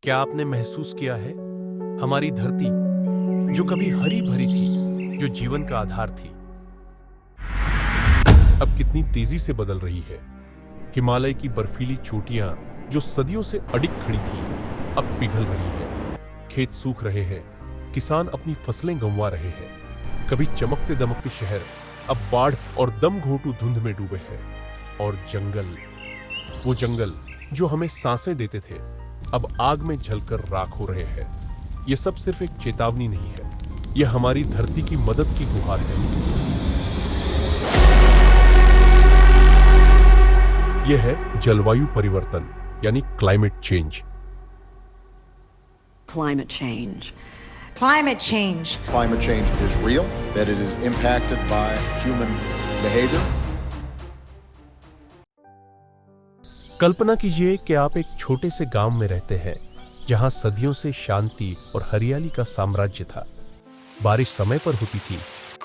क्या आपने महसूस किया है, हमारी धरती जो कभी हरी भरी थी, जो जीवन का आधार थी, अब कितनी तेजी से बदल रही है। हिमालय की बर्फीली चोटियां जो सदियों से अडिग खड़ी थी, अब पिघल रही है। खेत सूख रहे हैं, किसान अपनी फसलें गंवा रहे हैं। कभी चमकते दमकते शहर अब बाढ़ और दम घोंटू धुंध में डूबे हैं। और जंगल, वो जंगल जो हमें सांसें देते थे, अब आग में जलकर राख हो रहे हैं। यह सब सिर्फ एक चेतावनी नहीं है, यह हमारी धरती की मदद की गुहार है। यह है जलवायु परिवर्तन यानी climate change. Climate change. Climate change. Climate change is real, that it is impacted by human behavior. कल्पना कीजिए कि आप एक छोटे से गांव में रहते हैं, जहां सदियों से शांति और हरियाली का साम्राज्य था। बारिश समय पर होती थी,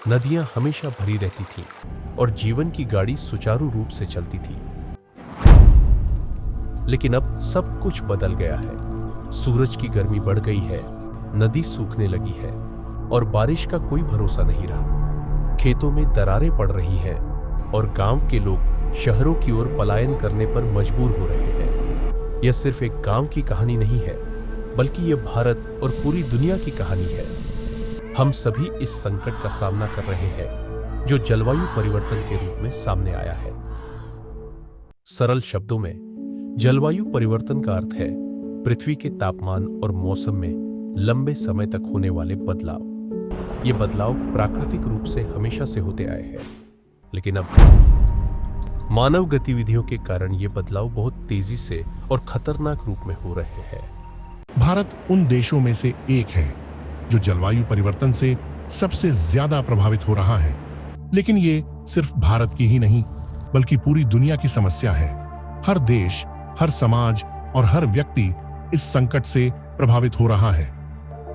नदियां हमेशा भरी रहती थीं और जीवन की गाड़ी सुचारू रूप से चलती थी। लेकिन अब सब कुछ बदल गया है। सूरज की गर्मी बढ़ गई है, नदी सूखने लगी है और बारिश का कोई भरोसा नहीं रहा। खेतों में दरारें पड़ रही हैं और गांव के लोग शहरों की ओर पलायन करने पर मजबूर हो रहे हैं। यह सिर्फ एक गांव की कहानी नहीं है, बल्कि यह भारत और पूरी दुनिया की कहानी है। हम सभी इस संकट का सामना कर रहे हैं, जो जलवायु परिवर्तन के रूप में सामने आया है। सरल शब्दों में, जलवायु परिवर्तन का अर्थ है पृथ्वी के तापमान और मौसम में लंबे समय तक होने वाले बदलाव। ये बदलाव प्राकृतिक रूप से हमेशा से होते आए हैं, लेकिन अब मानव गतिविधियों के कारण ये बदलाव बहुत तेजी से और खतरनाक रूप में हो रहे हैं। भारत उन देशों में से एक है जो जलवायु परिवर्तन से सबसे ज्यादा प्रभावित हो रहा है। लेकिन ये सिर्फ भारत की ही नहीं, बल्कि पूरी दुनिया की समस्या है। हर देश, हर समाज और हर व्यक्ति इस संकट से प्रभावित हो रहा है।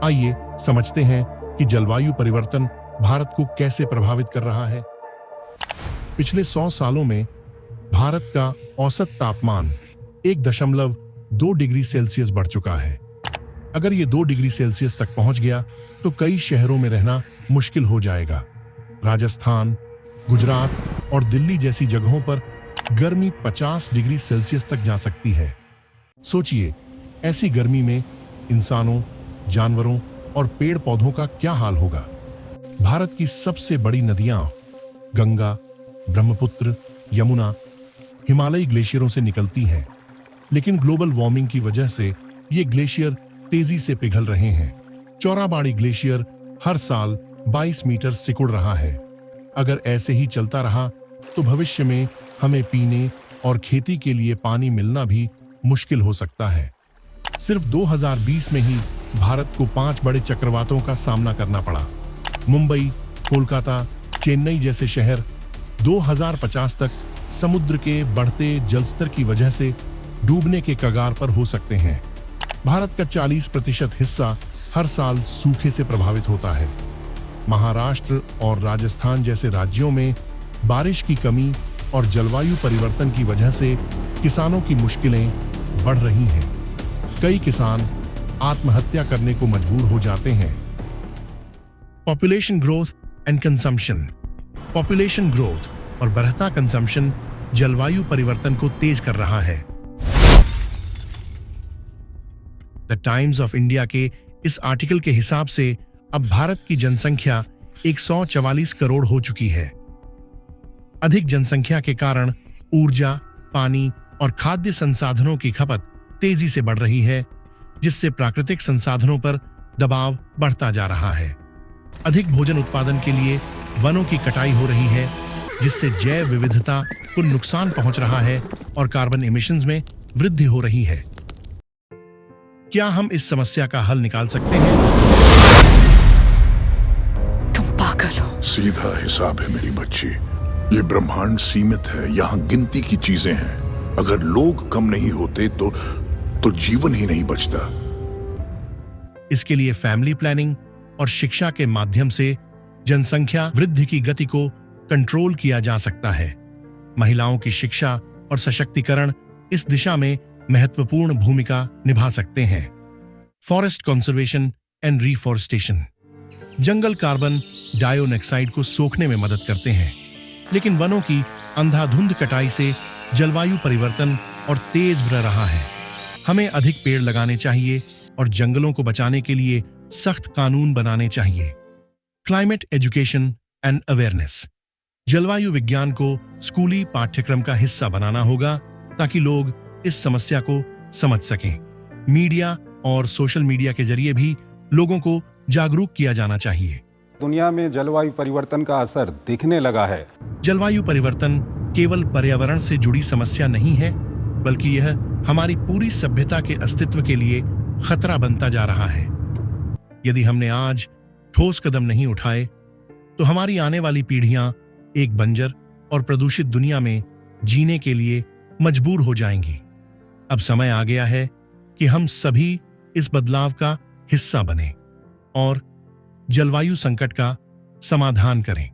आइए समझते हैं कि जलवायु परिवर्तन भारत को कैसे प्रभावित कर रहा है। पिछले 100 सालों में भारत का औसत तापमान 1.2 डिग्री सेल्सियस बढ़ चुका है। अगर ये 2 डिग्री सेल्सियस तक पहुंच गया तो कई शहरों में रहना मुश्किल हो जाएगा। राजस्थान, गुजरात और दिल्ली जैसी जगहों पर गर्मी 50 डिग्री सेल्सियस तक जा सकती है। सोचिए, ऐसी गर्मी में इंसानों, जानवरों और पेड़ पौधों का क्या हाल होगा। भारत की सबसे बड़ी नदियां गंगा, ब्रह्मपुत्र, यमुना हिमालयी ग्लेशियरों से निकलती हैं, लेकिन ग्लोबल वार्मिंग की वजह से ये ग्लेशियर तेजी से पिघल रहे हैं। चौराबाड़ी ग्लेशियर हर साल 22 मीटर सिकुड़ रहा है। अगर ऐसे ही चलता रहा तो भविष्य में हमें पीने और खेती के लिए पानी मिलना भी मुश्किल हो सकता है। सिर्फ 2020 में ही भारत को 5 बड़े चक्रवातों का सामना करना पड़ा। मुंबई, कोलकाता, चेन्नई जैसे शहर 2050 तक समुद्र के बढ़ते जलस्तर की वजह से डूबने के कगार पर हो सकते हैं। भारत का 40% हिस्सा हर साल सूखे से प्रभावित होता है। महाराष्ट्र और राजस्थान जैसे राज्यों में बारिश की कमी और जलवायु परिवर्तन की वजह से किसानों की मुश्किलें बढ़ रही हैं। कई किसान आत्महत्या करने को मजबूर हो जाते हैं। Population growth and consumption. Population growth और बढ़ता कंजम्पशन जलवायु परिवर्तन को तेज कर रहा है। द टाइम्स ऑफ इंडिया के इस आर्टिकल के हिसाब से अब भारत की जनसंख्या 144 करोड़ हो चुकी है। अधिक जनसंख्या के कारण ऊर्जा, पानी और खाद्य संसाधनों की खपत तेजी से बढ़ रही है, जिससे प्राकृतिक संसाधनों पर दबाव बढ़ता जा रहा है। अधिक भोजन उत्पादन के लिए वनों की कटाई हो रही है, जिससे जैव विविधता को नुकसान पहुंच रहा है और कार्बन एमिशंस में वृद्धि हो रही है। क्या हम इस समस्या का हल निकाल सकते हैं? तुम पागल हो। सीधा हिसाब है मेरी बच्ची। ये ब्रह्मांड सीमित है, यहाँ गिनती की चीजें हैं। अगर लोग कम नहीं होते तो जीवन ही नहीं बचता। इसके लिए फैमिली प्लानिंग और शिक्षा के माध्यम से जनसंख्या वृद्धि की गति को कंट्रोल किया जा सकता है। महिलाओं की शिक्षा और सशक्तिकरण इस दिशा में महत्वपूर्ण भूमिका निभा सकते हैं। Forest conservation and reforestation. Jungle carbon dioxide को सोखने में मदद करते हैं, लेकिन वनों की अंधाधुंध कटाई से जलवायु परिवर्तन और तेज बढ़ रहा है। हमें अधिक पेड़ लगाने चाहिए और जंगलों को बचाने के लिए सख्त कानून बनाने चाहिए। Climate education and awareness. जलवायु विज्ञान को स्कूली पाठ्यक्रम का हिस्सा बनाना होगा ताकि लोग इस समस्या को समझ सकें। मीडिया और सोशल मीडिया के जरिए भी लोगों को जागरूक किया जाना चाहिए। दुनिया में जलवायु परिवर्तन का असर दिखने लगा है। जलवायु परिवर्तन केवल पर्यावरण से जुड़ी समस्या नहीं है, बल्कि यह हमारी पूरी सभ्यता के अस्तित्व के लिए खतरा बनता जा रहा है। यदि हमने आज ठोस कदम नहीं उठाए, तो हमारी आने वाली पीढ़ियां एक बंजर और प्रदूषित दुनिया में जीने के लिए मजबूर हो जाएंगी। अब समय आ गया है कि हम सभी इस बदलाव का हिस्सा बने और जलवायु संकट का समाधान करें।